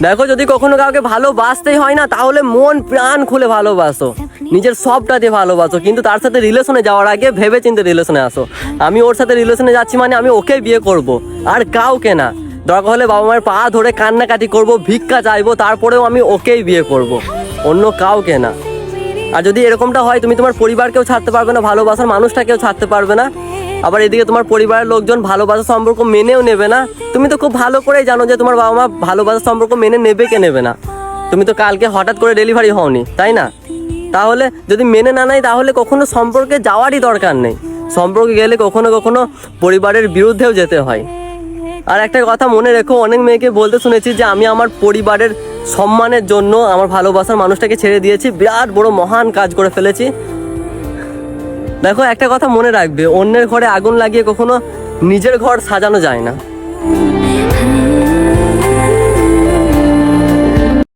দেখো, যদি কখনো কাউকে ভালোবাসতেই হয় না, তাহলে মন প্রাণ খুলে ভালোবাসো, নিজের সবটা দিয়ে ভালোবাসো, কিন্তু তার সাথে রিলেশনে যাওয়ার আগে ভেবে চিন্তে রিলেশনে আসো। আমি ওর সাথে রিলেশনে যাচ্ছি মানে আমি ওকেই বিয়ে করব, আর কাউকে না। দরকার হলে বাবা মায়ের পা ধরে কান্নাকাটি করব, ভিক্ষা চাইবো, তারপরেও আমি ওকেই বিয়ে করব, অন্য কাউকে না। আর যদি এরকমটা হয়, তুমি তোমার পরিবারকেও ছাড়তে পারবে না, ভালোবাসার মানুষটাকেও ছাড়তে পারবে না। আবার এদিকে তোমার পরিবারের লোকজন ভালোবাসার সম্পর্ক মেনেও নেবে না। তুমি তো খুব ভালো করেই জানো যে তোমার বাবা মা ভালোবাসার সম্পর্ক মেনে নেবে কে নেবে না। তুমি তো কালকে হঠাৎ করে ডেলিভারি হওনি, তাই না? তাহলে যদি মেনে না নেয়, তাহলে কখনো সম্পর্কে যাওয়ারই দরকার নেই। সম্পর্কে গেলে কখনো কখনো পরিবারের বিরুদ্ধেও যেতে হয়। আর একটা কথা মনে রেখো, অনেক মেয়েকে বলতে শুনেছি যে আমি আমার পরিবারের সম্মানের জন্য আমার ভালোবাসার মানুষটাকে ছেড়ে দিয়েছি, বিরাট বড় মহান কাজ করে ফেলেছি। দেখো, একটা কথা মনে রাখবে, অন্যের ঘরে আগুন লাগিয়ে কখনো নিজের ঘর সাজানো যায় না।